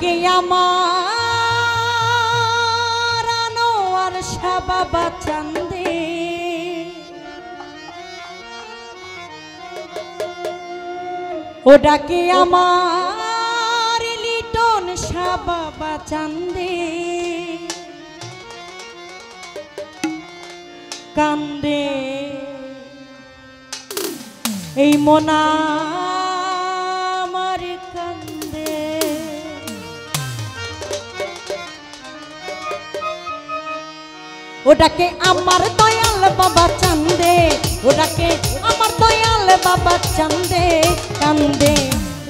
ডাকে আমার আনোয়ার শাহ বাবা চান্দে ও ডাকে আমার লিটন শাহ বাবা চান্দে কান্দে এই মনা আমার কান্দে ওটাকে আমার দয়াল বাবা চান্দে ওটাকে আমার দয়াল বাবা চান্দে কান্দে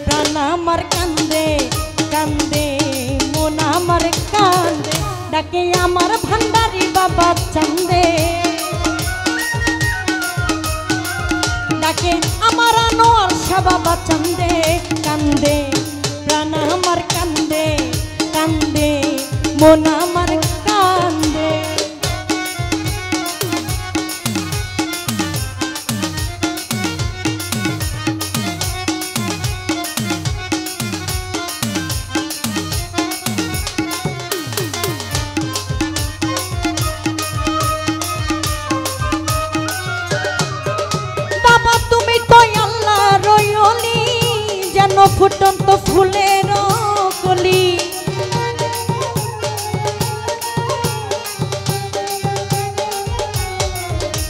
প্রাণ আমার কান্দে কান্দে মন আমার কান্দে ডাকে আমার ভান্ডারি বাবা চান্দে ডাকে আমার আনোয়ার শাহ বাবা চান্দে কান্দে প্রাণ আমার কান্দে কান্দে মন আমার কান্দে ফুটন্ত ফুলের কলি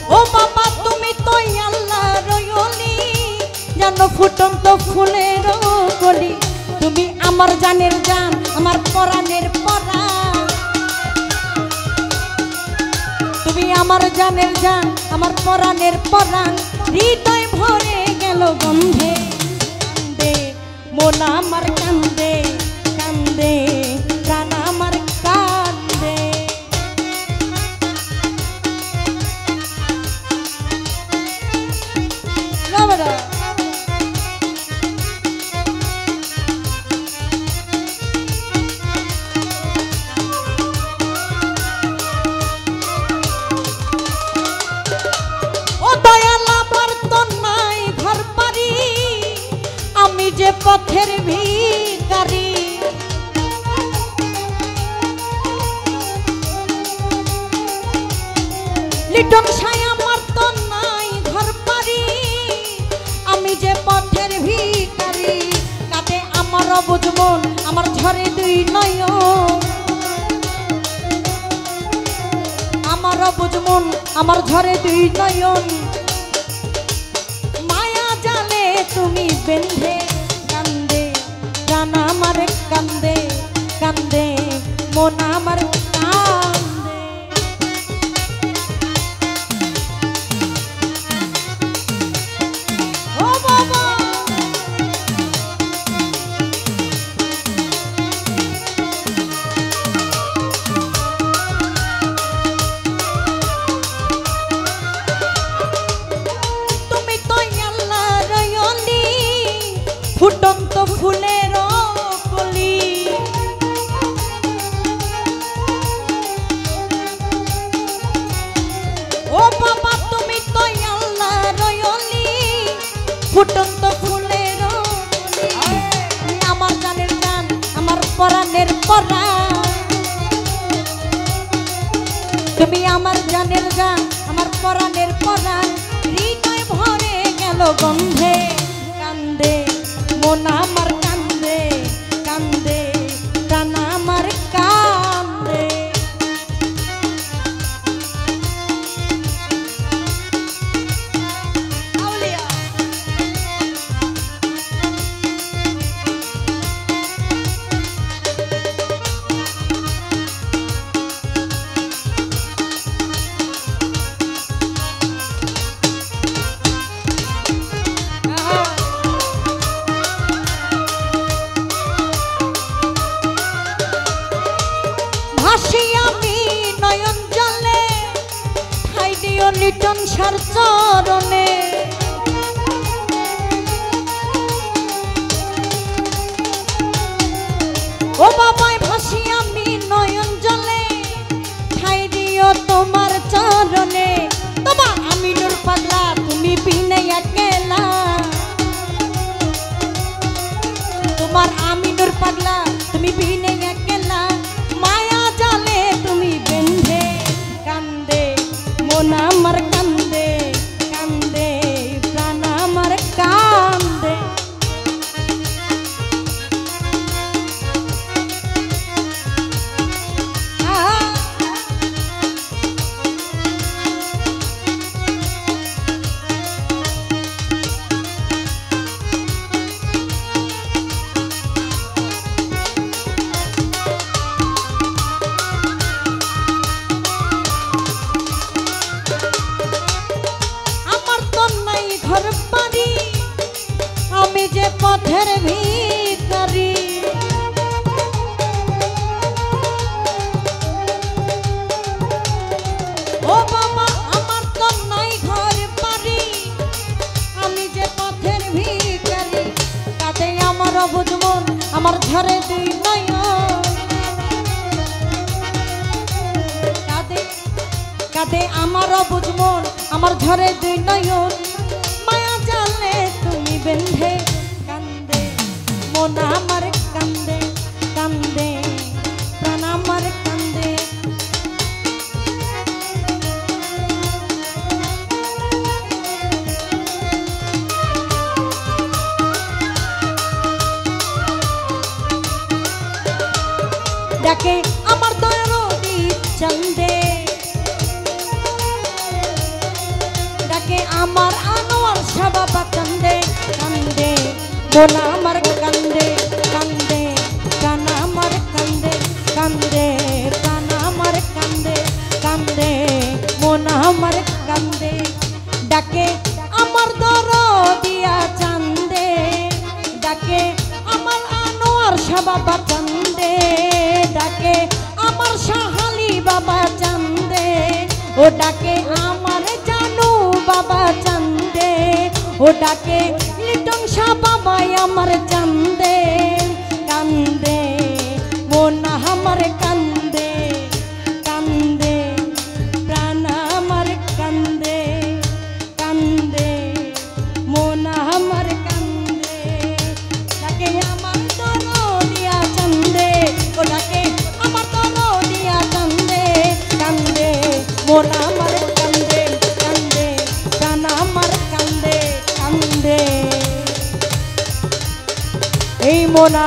ও বাবা তুমি তো আল্লাহর ওলি জানো ফুটন্ত ফুলের কলি তুমি আমার জানের জান আমার পরাণের পরাণ তুমি আমার জানের জান আমার পরাণের পরাণ হৃদয় ভরে গেল গন্ধে মন আমার কান্দে কান্দে প্রাণ আমার কান্দে ও দয়াল আমার তো নাই ঘর বাড়ি আমি যে পথের ভিখারি লিটন শাহ আমার তো নাই ঘর বাড়ি আমি যে পথের ভিখারি কাঁদে আমার অবুঝ মন আমার ঝরে দুই নয়ন আমার অবুঝ মন আমার ঝরে দুই নয়ন মায়া জালে তুমি বেঁধে কান্দে প্রাণ আমার কান্দে কান্দে মন আমার কান্দে ও বাবা তুমি তো আল্লাহর ওলি ফুটন্ত ফুলের কলি ও বাবা তুমি তো আল্লাহর ওলি ফুটন্ত ফুলের কলি আমার জানের জান আমার পরাণের পরাণ তুমি আমার জানের জান আমার পরাণের পরাণ হৃদয় ভরে গেল গন্ধে কান্দে মন আমার কান্দে কান্দে প্রাণ আমার কান্দে আউলিয়া আমি নয়ন জলে ঠাই দিও লিটন শাহর চরণে ও বাবাই ভাসি আমি নয়ন জলে ঠাই দিও তোমার চরণে তোমা আমি নূর পাগলা তুমি বিনে একলা তোমার আমি নূর পাগলা তুমি বিনে ঝরে দুই নয়ন কাঁদে কাঁদে আমার অবুঝ মন আমার ঝরে দুই নয়ন মায়া জালে তুমি বেঁধে কান্দে মন আমার কান্দে কান্দে প্রাণ আমার কান্দে ডাকে আমার দয়ারদি চন্দে ডাকে আমার আনোয়ার শাবাবা কান্দে কান্দে মন আমার কান্দে কান্দে প্রাণ আমার কান্দে কান্দে প্রাণ আমার কান্দে কান্দে মন আমার কান্দে ডাকে আমার দরদিয়া চান্দে ডাকে আমার আনোয়ার শাবাবা চান্দে ডাকে আমার শাহালি বাবা চান্দে ও ডাকে আমার জানু বাবা চান্দে ও ডাকে লিটন শাহ বাবা আমার চান্দে কান্দে মন আমার কান্দে কান্দে প্রাণ আমার কান্দে কান্দে মন আমার কান্দে ডাকে আমার দরদিয়া চান্দে ও ডাকে আমার দরদিয়া চান্দে কান্দে মন আমার কান্দে কান্দে প্রাণ আমার কান্দে কান্দে এই মনা